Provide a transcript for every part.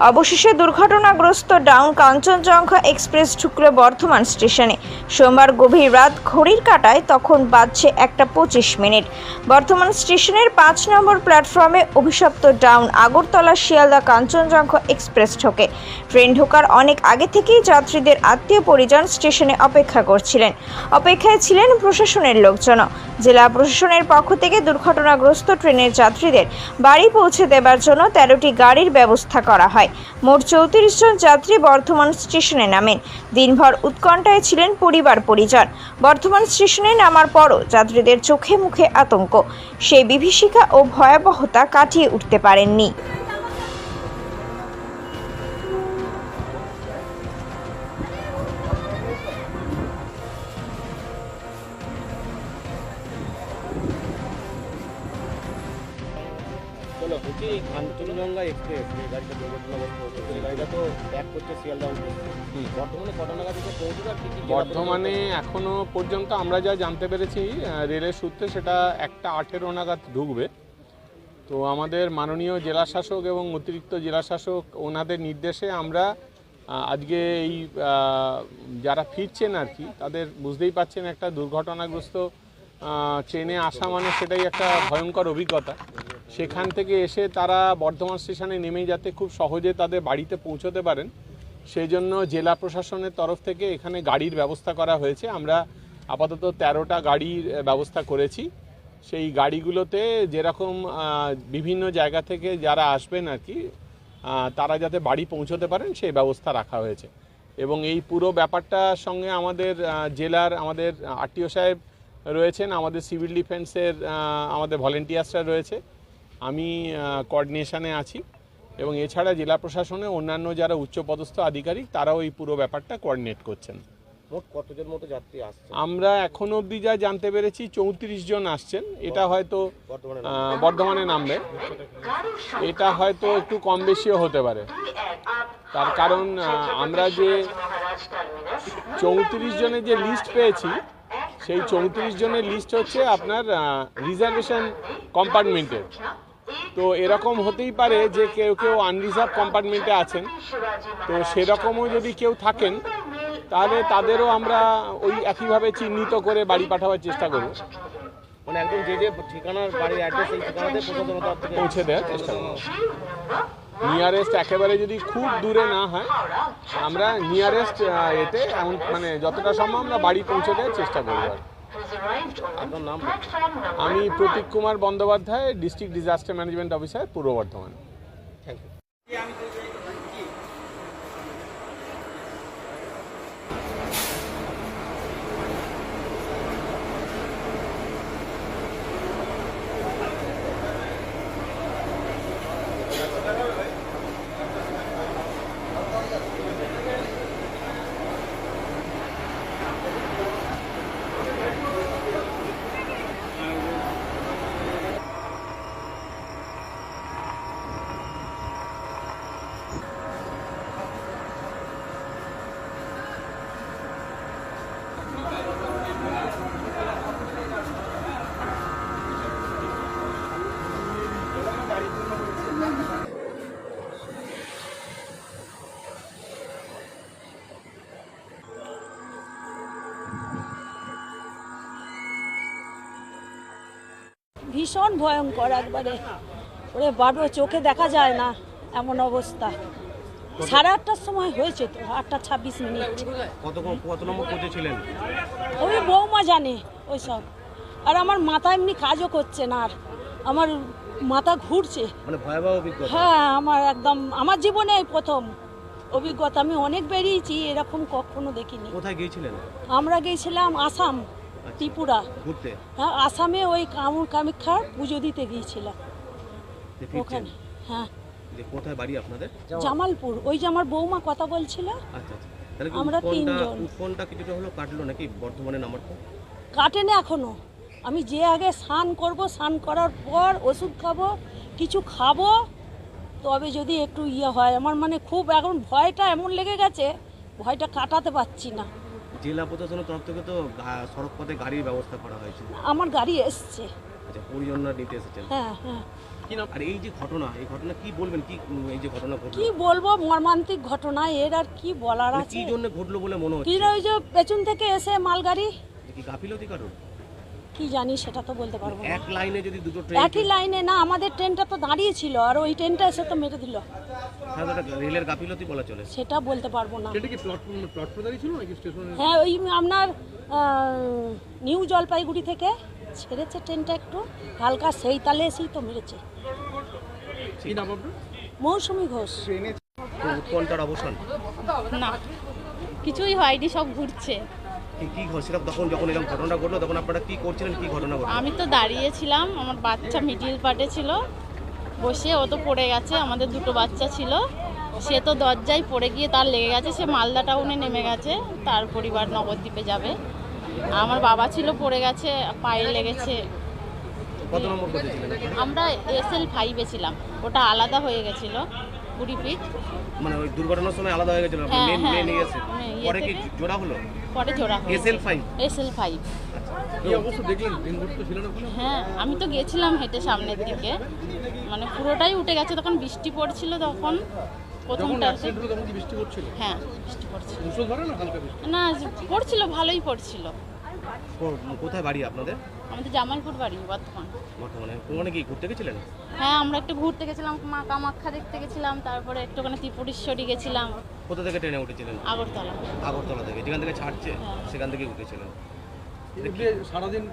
অবশেষে দুর্ঘটনাগ্রস্ত down Kanchenjunga express ঢুকল বর্ধমান স্টেশনে। সোমবার গভীর রাত, ঘড়ির কাঁটায় তখন বাজছে 1:25। বর্ধমান স্টেশনের 5 নম্বর প্ল্যাটফর্মে অভিশপ্ত ডাউন আগরতলা শিয়ালদা কাঞ্চনজঙ্ঘা এক্সপ্রেস ঢোকে। ট্রেন ঢোকার অনেক আগে থেকেই যাত্রীদের আত্মীয় পরিজন স্টেশনে অপেক্ষা করছিলেন। অপেক্ষায় ছিলেন প্রশাসনের লোকজনও। জেলা প্রশাসনের পক্ষ থেকে দুর্ঘটনাগ্রস্ত ট্রেনের যাত্রীদের বাড়ি পৌঁছে দেবার জন্য 13টি গাড়ির ব্যবস্থা করা হয়। মোট 34 জন যাত্রী বর্ধমান স্টেশনে নামেন। দিনভর উৎকণ্ঠায় ছিলেন পরিবার পরিজন। বর্ধমান স্টেশনে নামার পরও যাত্রীদের চোখে মুখে আতঙ্ক। সেই বিভীষিকা ও ভয়াবহতা কাটিয়ে উঠতে পারেননি। কাঞ্চনজঙ্ঘা এক্সপ্রেস এই গাড়িটা দুর্ঘটনাগ্রস্ত হয়েছে। এই গাড়িটা তো ব্যাক করছে শিয়ালদা বর্তমানে কটা নাগাদ থেকে পৌঁছবে আর কি? বর্ধমানে এখনো পর্যন্ত আমরা যা জানতে পেরেছি রেলের সূত্রে, সেটা 1:18 নাগাদ ঢুকবে। তো আমাদের মাননীয় জেলাশাসক এবং অতিরিক্ত জেলাশাসক ওনাদের নির্দেশে আমরা আজকে এই যারা ফিরছেন আর কি, তাদের বুঝতেই পাচ্ছেন একটা দুর্ঘটনাগ্রস্ত ট্রেনে আসা মানে সেটাই একটা ভয়ঙ্কর অভিজ্ঞতা। সেখান থেকে এসে তারা বর্ধমান স্টেশনে নেমে যাতে খুব সহজে তাদের বাড়িতে পৌঁছতে পারেন, সেই জন্য জেলা প্রশাসনের তরফ থেকে এখানে গাড়ির ব্যবস্থা করা হয়েছে। আমরা আপাতত 13টা গাড়ির ব্যবস্থা করেছি। সেই গাড়িগুলোতে যেরকম বিভিন্ন জায়গা থেকে যারা আসবেন আর কি, তারা যাতে বাড়ি পৌঁছতে পারেন সেই ব্যবস্থা রাখা হয়েছে। এবং এই পুরো ব্যাপারটার সঙ্গে আমাদের জেলার আমাদের আরটিও সাহেব রয়েছেন, আমাদের সিভিল ডিফেন্সের আমাদের ভলেন্টিয়ার্সরা রয়েছে, আমি কোঅর্ডিনেশনে আছি, এবং এছাড়া জেলা প্রশাসনে অন্যান্য যারা উচ্চপদস্থ আধিকারিক তারাও এই পুরো ব্যাপারটা কোঅর্ডিনেট করছেন। মোট কতজন মতো যাত্রী আসছে? আমরা এখনো অবধি যা জানতে পেরেছি 34 জন আসছেন। এটা হয়তো বর্ধমানে নামবে, এটা হয়তো একটু কম বেশিও হতে পারে। তার কারণ আমরা যে 34 জনের যে লিস্ট পেয়েছি, সেই 34 জনের লিস্ট হচ্ছে আপনার রিজার্ভেশন কম্পার্টমেন্টের। তো এরকম হতেই পারে যে কেউ কেউ আনরিজার্ভ কম্পার্টমেন্টে আছেন। তো সেরকমও যদি কেউ থাকেন তাহলে তাদেরও আমরা ওই একইভাবে চিহ্নিত করে বাড়ি পাঠাবার চেষ্টা করব। মানে একদম যে যে ঠিকানার বাড়ির অ্যাড্রেস সেই ঠিকানাতে পৌঁছে দেওয়ার চেষ্টা করব। নিয়ারেস্ট একেবারে যদি খুব দূরে না হয়, আমরা নিয়ারেস্ট এতে এমন মানে যতটা সম্ভব আমরা বাড়ি পৌঁছে দেওয়ার চেষ্টা করব। আপনার নাম? আমি Pratik Kumar Bandyopadhyay, district disaster management officer, Purba Bardhaman. Thank you. ভীষণ ভয়ঙ্কর, একবারে ওরে বাবা, চোখে দেখা যায় না এমন অবস্থা। 8:30টার সময় হয়েছে, তো 8:26। কত নম্বর কোচে ছিলেন? ওই বৌমা জানে ওইসব। আর আমার মাথা এমনি কাজও করছে না, আর আমার মাথা ঘুরছে। মানে ভয়াবহ অভিজ্ঞতা? হ্যাঁ, আমার একদম আমার জীবনে এই প্রথম অভিজ্ঞতা। আমি অনেক বেরিয়েছি, এরকম কখনো দেখিনি। কোথায় গিয়েছিলেন? আমরা গিয়েছিলাম আসাম, ত্রিপুরা ঘুরতে। হ্যাঁ, আসামে ওই কামাখ্যার পুজো দিতে গিয়েছিলাম ওখানে। হ্যাঁ। কোথায় বাড়ি আপনাদের? জামালপুর। ওই যে আমার বৌমা কথা বলছিল। আচ্ছা আচ্ছা। তাহলে আমরা 3 জন। কোনটা কিছুটা হলো কাটলো নাকি বর্ধমানে নামারটা? কাটেনি এখনো। আমি যে আগে স্নান করব, স্নান করার পর ওষুধ খাবো, কিছু খাবো, তবে যদি একটু হয়। আমার মানে খুব এখন ভয়টা এমন লেগে গেছে, ভয়টা কাটাতে পারছি না। জেলা প্রশাসনের তরফ থেকে তো সড়ক পথে গাড়ির ব্যবস্থা করা হয়েছে। আমার গাড়ি এসছে। আচ্ছা, পরিজনরা নিতে এসেছেন? হ্যাঁ হ্যাঁ। আর এই যে ঘটনা, এই ঘটনা কি বলবেন, কি এই যে ঘটনা ঘটলো কি বলবো, মর্মান্তিক ঘটনা, এর আর কি বলার মানে আছে। কি জন্য ঘটলো বলে মনে কি হচ্ছে? ওই যে পেছন থেকে এসে মালগাড়ি, কি গাফিলতি কারণ? কি জানি সেটা তো বলতে পারবো না। এক লাইনে যদি দুটো ট্রেন, একই লাইনে না, আমাদের ট্রেনটা তো দাঁড়িয়ে ছিল আর ওই ট্রেনটা এসে তো মেরে দিল, হ্যাঁ ওটা রেলের গাফিলতি বলা চলে। সেটা বলতে পারবো না। এটা কি প্ল্যাটফর্মে দাঁড়িয়ে ছিল নাকি স্টেশনে? হ্যাঁ, ওই আপনার নিউ জলপাইগুড়ি থেকে ছেড়েছে ট্রেনটা একটু হালকা, সেই তালে এসেই তো মেরেছে। কি নাম আপনার? মৌসুমী ঘোষ। তো উৎকণ্ঠার অবসান না, কিছুই হয়নি, সব ঘুরছে। কি ঘটছিল তখন, যখন এরকম ঘটনা ঘটলো তখন আপনারা কি করছিলেন, কি ঘটনা ঘটলো? আমি তো দাঁড়িয়েছিলাম, আমার বাচ্চা মিডিল পার্টে ছিল বসে, ও তো পড়ে গেছে, আমাদের দুটো বাচ্চা ছিল, সে তো দরজায় পড়ে গিয়ে তার লেগে গেছে, সে মালদা টাউনে নেমে গেছে, তার পরিবার নবদ্বীপে যাবে। আমার বাবা ছিল পড়ে গেছে, পায়ে লেগেছে। কত নম্বর করেছিলেন? আমরা SL5-এ ছিলাম, ওটা আলাদা হয়ে গেছিল 20 ফিট। মানে ওই দুর্ঘটনার সময় আলাদা হয়ে গেছিল, হ্যাঁ, মেন হ্যাঁ, নিয়ে গেছে, ইয়ে পরে কি থেকে। জোড়া হলো? পরে জোড়া হয়েছে। SL5 SL5। কি অবস্থা দেখলেন? দিন ঘুরতে ছিলেন ওখানে? হ্যাঁ, আমি তো গেছিলাম হেঁটে সামনের দিকে, মানে পুরোটাই উঠে গেছে, তখন বৃষ্টি পড়ছিল, তখন যখন প্রথমটা অ্যাক্সিডেন্ট হলো তখন কি বৃষ্টি পড়ছিল? হ্যাঁ বৃষ্টি পড়ছিল। মুষলধারে না হালকা বৃষ্টি? না, পড়ছিল, ভালোই পড়ছিল। কোথায় বাড়ি আপনাদের? আমাদের জামালপুর বাড়ি বর্ধমান। বর্তমানে কি ঘুরতে গেছিলেন? হ্যাঁ, আমরা একটু ঘুরতে গেছিলাম, মা কামাখ্যা দেখতে গেছিলাম, তারপরে একটুখানি ত্রিপুরেশ্বরী গেছিলাম। কোথা থেকে ট্রেনে উঠেছিলেন? আগরতলা। আগরতলা থেকে, যেখান থেকে ছাড়ছে হ্যাঁ। সেখান থেকে উঠেছিলেন। এদিকে সারাদিন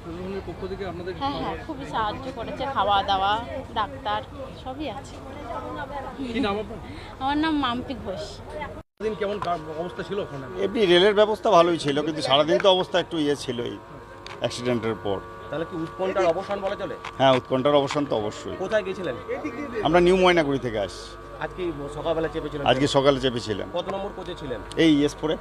প্রশাসনের পক্ষ থেকে আপনাদের হ্যাঁ হ্যাঁ, খুবই সাহায্য করেছে, খাওয়া দাওয়া, ডাক্তার সবই আছে। কি নাম আপনার? আমার নাম মাম্পি ঘোষ। দিন কেমন অবস্থা ছিল ওখানে? এমনি রেলের ব্যবস্থা ভালোই ছিল, কিন্তু সারাদিন তো অবস্থা একটু ছিল এই অ্যাক্সিডেন্টের পর। তাহলে কি উৎকণ্ঠার অবসান বলা চলে? হ্যাঁ, উৎকণ্ঠার অবসান তো অবশ্যই। কোথায় গেছিলেন? আমরা নিউ ময়নাগুড়ি থেকে আসছি, আজকে সকালবেলা চেপেছিলেন? আজকে সকালে চেপেছিলাম। কত নম্বর কোচে ছিলেন? এই এসপোরে।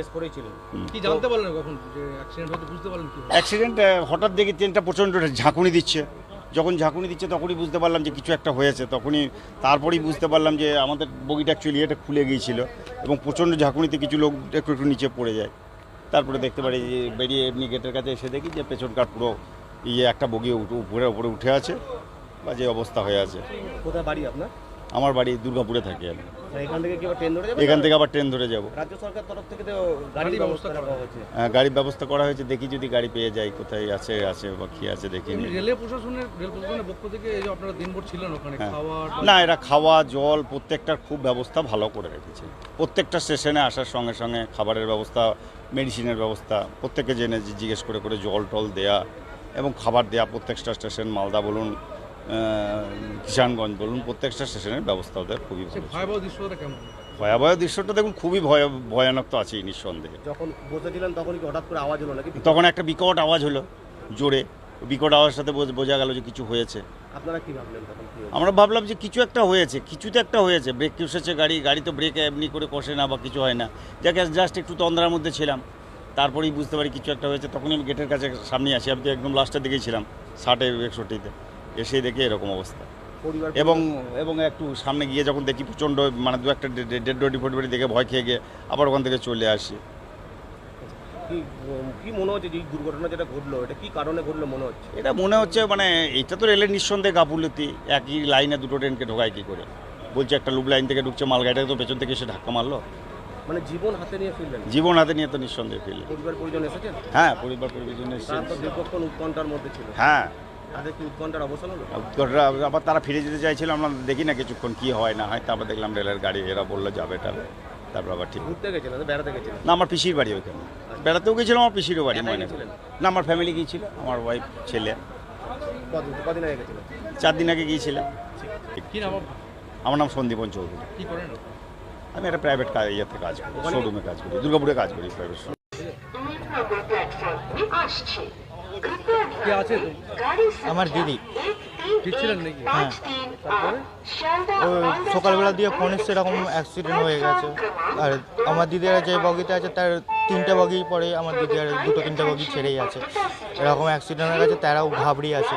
এসপরেই ছিলেন। কি জানতে পারলেন কখন যে অ্যাক্সিডেন্ট হতে, বুঝতে পারলেন কি? অ্যাক্সিডেন্ট হঠাৎ দেখি ট্রেনটা প্রচণ্ড ঝাঁকুনি দিচ্ছে, যখন ঝাঁকুনি দিচ্ছে তখনই বুঝতে পারলাম যে কিছু একটা হয়েছে। তখনই তারপরেই বুঝতে পারলাম যে আমাদের বগিটা অ্যাকচুয়ালি এটা খুলে গিয়েছিল এবং প্রচণ্ড ঝাঁকুনিতে কিছু লোক একটু একটু নিচে পড়ে যায়। তারপরে দেখতে পারি যে বেরিয়ে এমনি গেটের কাছে এসে দেখি যে পেছনকার পুরো একটা বগি উপরে উঠে আছে, বা যে অবস্থা হয়ে আছে। কোথায় বাড়ি আপনার? আমার বাড়ি দুর্গাপুরে থাকি আমি। এখান থেকে কি আবার ট্রেন ধরে যাবেন? এখান থেকে আবার ট্রেন ধরে যাব। রাজ্য সরকার তরফ থেকে তো গাড়ির ব্যবস্থা করা হয়েছে। গাড়ির ব্যবস্থা করা হয়েছে, দেখি যদি গাড়ি পেয়ে যাই, কোথায় আছে বা কি আছে দেখি। রেল প্রশাসনের পক্ষ থেকে এই যে আপনারা দিনভর ছিলেন ওখানে, হ্যাঁ। খাওয়া না, এরা খাওয়া জল প্রত্যেকটার খুব ব্যবস্থা ভালো করে রেখেছে। প্রত্যেকটা স্টেশনে আসার সঙ্গে সঙ্গে খাবারের ব্যবস্থা, মেডিসিনের ব্যবস্থা, প্রত্যেককে জেনে জিজ্ঞেস করে করে জল টল দেয়া এবং খাবার দেয়া। প্রত্যেকটা স্টেশন, মালদা বলুন, কিষানগঞ্জ বলুন, প্রত্যেকটা স্টেশনের ব্যবস্থা ওদের খুবই ভালো। ভয়াবহ দৃশ্যটা কেমন? ভয়াবহ দৃশ্যটা দেখুন, খুবই ভয়ানক তো আছেই নিঃসন্দেহে। যখন বসেছিলেন তখন কি হঠাৎ করে আওয়াজ হলো নাকি? তখন একটা বিকট আওয়াজ হলো, জোরে বিকট আওয়াজের সাথে বোঝা গেল যে কিছু হয়েছে। আপনারা কি ভাবলেন তখন? কি হলো? আমরা ভাবলাম যে কিছু একটা হয়েছে, কিছু তো একটা হয়েছে। ব্রেক কষেছে গাড়ি তো ব্রেক এমনি করে কষে না বা কিছু হয় না, যাকে জাস্ট একটু তন্দ্রার মধ্যে ছিলাম। তারপরেই বুঝতে পারি কিছু একটা হয়েছে। তখনই আমি গেটের কাছে সামনে আসি, আমি তো একদম লাস্টের দিকেই ছিলাম, 60-61-তে এসে দেখে এরকম অবস্থা। পরিবার এবং একটু সামনে গিয়ে যখন দেখি প্রচণ্ড, মানে দু একটা ডেড বডি দেখে ভয় খেয়ে গিয়ে আবার ওখান থেকে চলে আসি। কি মনে হচ্ছে যে এই দুর্ঘটনা যেটা ঘটলো, এটা কি কারণে ঘটলো মনে হচ্ছে? এটা মনে হচ্ছে মানে এটা তো রেলের নিঃসন্দেহে গাফুলতি। একই লাইনে দুটো ট্রেনকে ঢোকায় কী করে? বলছে একটা লুপ লাইন থেকে ঢুকছে, মালগাড়িটাকে তো পেছন থেকে এসে ধাক্কা মারলো। মানে জীবন হাতে নিয়ে ফিরলেন? জীবন হাতে নিয়ে তো নিঃসন্দেহে ফিরলে। পরিবার পরিজন এসেছেন? হ্যাঁ, পরিজন এসেছে। তারা তো দীর্ঘক্ষণ উৎকণ্ঠার মধ্যে ছিল। হ্যাঁ, তাদের কি উৎকণ্ঠার অবসান হলো? আবার তারা ফিরে যেতে চাইছিল, আমরা দেখি না কিছুক্ষণ কী হয় না হয়। তারপর দেখলাম রেলের গাড়ি, এরা বললো যাবে টাবে, তারপর আবার ঠিক। ঘুরতে গেছিলেন, বেড়াতে গেছিলেন? না, আমার পিসির বাড়ি ওইখানে। বেড়াতেও গেছিলাম, আমার পিসিরও বাড়ি একাই ময়না। গেছিলেন? না, আমার ফ্যামিলি গিয়েছিল, আমার ওয়াইফ, ছেলে। কদিন আগে গেছিলেন? 4 দিন আগে গিয়েছিলাম। কি নাম আপনার? আমার নাম সন্দীপন চৌধুরী। কি করেন? আমি একটা প্রাইভেট ইয়েতে কাজ করি, শোরুমে কাজ করি, দুর্গাপুরে কাজ করি প্রাইভেট। কি আছে? আমার দিদি। ঠিক ছিলেন নাকি? হ্যাঁ, ও সকালবেলা দিয়ে ফোন এসছে এরকম অ্যাক্সিডেন্ট হয়ে গেছে। আর আমার দিদিরা যে বগিতে আছে তার 3টে বগি পরে, আমার দিদি আর 2-3টে বগি ছেড়েই আছে। এরকম অ্যাক্সিডেন্ট হয়ে গেছে, তারাও ঘাবড়ি আছে।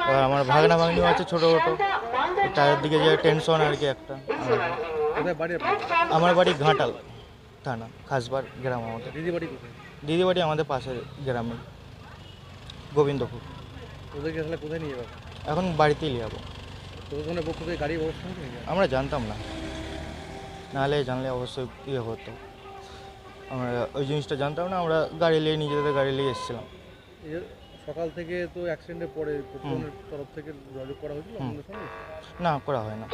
আর আমার ভাগনা ভাগনিও আছে ছোটো ছোটো, তার দিকে যে টেনশন আর কি একটা। কোথায় বাড়ি আপনার? আমার বাড়ি ঘাটাল থানা, খাসবার গ্রাম আমাদের। দিদি বাড়ি কোথায়? দিদি বাড়ি আমাদের পাশের গ্রামে, গোবিন্দপুর। ওদেরকে তাহলে কোথায় নিয়ে যাবেন? এখন বাড়িতেই নিয়ে যাবো। প্রশাসনের পক্ষ থেকে গাড়ি ব্যবস্থা হয়েছে নাকি? আমরা জানতাম না, নাহলে জানলে অবশ্যই ইয়ে হতো। আমরা ওই জিনিসটা জানতাম না, আমরা গাড়ি নিয়ে নিজেদের গাড়ি নিয়ে এসেছিলাম। সকাল থেকে তো অ্যাক্সিডেন্টের পরে প্রশাসনের তরফ থেকে যোগাযোগ করা হয়েছিল আপনাদের সঙ্গে? না, করা হয় না।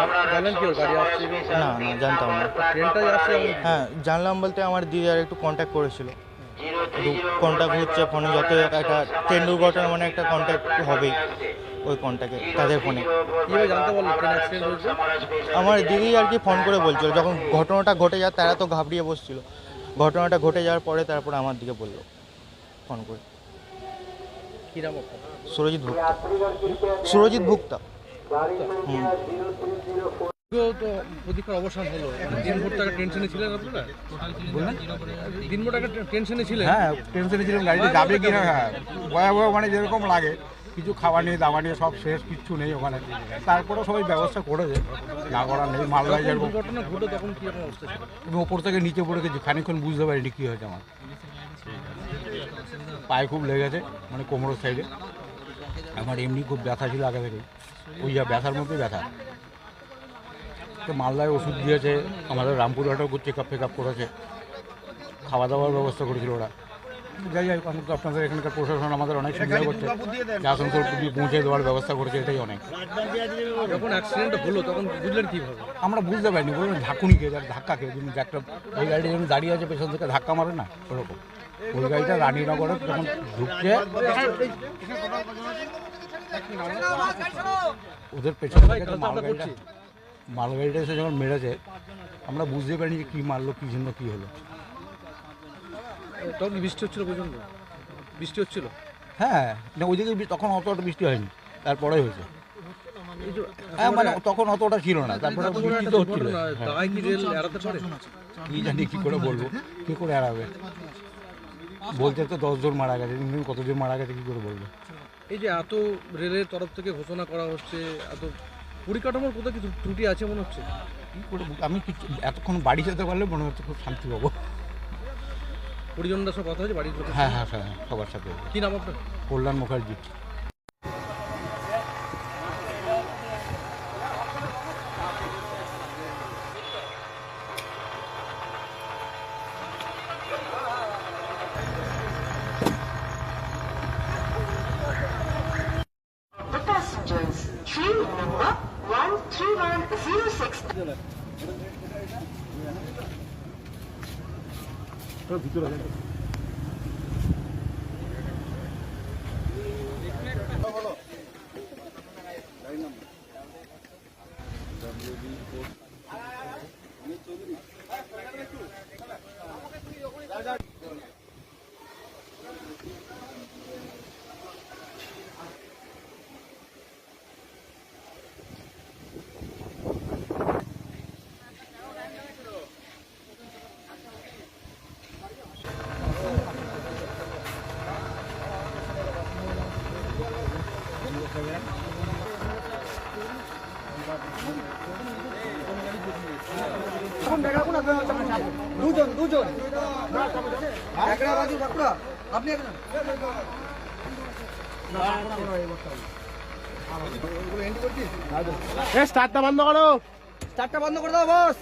আপনি জানেন কি ওর গাড়ি আসছে? না জানতাম না। ট্রেনটা আসছে হ্যাঁ জানলাম বলতে আমার দিদি আর একটু কন্ট্যাক্ট করেছিল, একটু কন্ট্যাক্ট হচ্ছে ফোনে, যত একটা ট্রেন দুর্ঘটনা মানে একটা কন্ট্যাক্ট হবেই, ওই কন্ট্যাক্টে তাদের ফোনে। কীভাবে জানতে পারলো ট্রেন অ্যাক্সিডেন্ট হয়েছে? আমার দিদি আর কি ফোন করে বলছিল, যখন ঘটনাটা ঘটে যায় তারা তো ঘাবড়িয়ে বসছিল, ঘটনাটা ঘটে যাওয়ার পরে তারপরে আমার দিকে বললো ফোন করে। কী নাম আপনার? সুরজিৎ ভুক্তা। সুরজিৎ ভুক্তা। হুম। তো প্রতীক্ষার অবসান হলো, দিনভর টাকা টেনশনে ছিলেন আপনারা? দিনভর টাকা টেনশনে ছিলেন? হ্যাঁ টেনশনে ছিলাম গাড়িতে যাবে কি না। হ্যাঁ ভয়াবহ মানে যেরকম লাগে, কিছু খাওয়া নিয়ে দাওয়া নিয়ে সব শেষ, কিচ্ছু নেই ওখানে। তারপরে সবাই ব্যবস্থা করেছে, না করার নেই। মালদায় যেরকম দুর্ঘটনা ঘটলো তখন কী রকম অবস্থা ছিল? আমি ওপর থেকে নিচে পড়ে গেছি, খানিকক্ষণ বুঝতে পারিনি কী হয়েছে। আমার পায়ে খুব লেগেছে, মানে কোমরের সাইডে। আমার এমনি খুব ব্যথা ছিল আগে থেকেই, ওই যা ব্যথার মধ্যে ব্যথা। তো মালদায় ওষুধ দিয়েছে, আমাদের রামপুরহাটেও চেক আপ ফেক আপ করেছে, খাওয়া দাওয়ার ব্যবস্থা করেছিল ওরা। যাই হোক, আমি তো আপনাদের এখানকার প্রশাসন আমাদের অনেক সুবিধা করছে, আসানসোল পৌঁছে দেওয়ার ব্যবস্থা করেছে, এটাই অনেক। যখন অ্যাক্সিডেন্ট হলো তখন বুঝলেন কীভাবে? আমরা বুঝতে পারিনি, বলুন ঝাঁকুনি খেয়ে যার ধাক্কা খেয়ে যিনি একটা ওই গাড়িটা যখন দাঁড়িয়ে আছে পেছন থেকে ধাক্কা মারে না, ওরকম ওই গাড়িটা রানীনগরে যখন ঢুকছে ওদের পেছন থেকে মালগাড়িটা এসে যখন মেরেছে, আমরা বুঝতে পারিনি যে কী মারলো, কী জন্য কী হলো। তখন বৃষ্টি হচ্ছিল প্রচণ্ড? বৃষ্টি হচ্ছিল? হ্যাঁ না, ওইদিকে তখন অতটা বৃষ্টি হয়নি, তারপরে হয়েছে। হ্যাঁ মানে তখন অতটা ছিল না, তারপরে বৃষ্টি তো হচ্ছিল। দায় কি রেল এড়াতে পারে? কী জানি কী করে বলবো, কী করে এড়াবে। বলতে তো 10 জন মারা গেছে, কিন্তু কতজন মারা গেছে কী করে বলবো। এই যে এত রেলের তরফ থেকে ঘোষণা করা হচ্ছে, এত পরিকাঠামোর কোথাও কি ত্রুটি আছে মনে হচ্ছে? কী করে আমি কিছু এতক্ষণ বাড়ি যেতে পারলে মনে হচ্ছে খুব শান্তি পাবো। পরিজনদের সব কথা হয়েছে বাড়ির লোক? হ্যাঁ হ্যাঁ হ্যাঁ, সবার সাথে। কী নাম আপনার? কল্যাণ Mukherjee. The passengers, train number 13106. স্টার্টটা বন্ধ করো, চারটা বন্ধ করে দাও বস।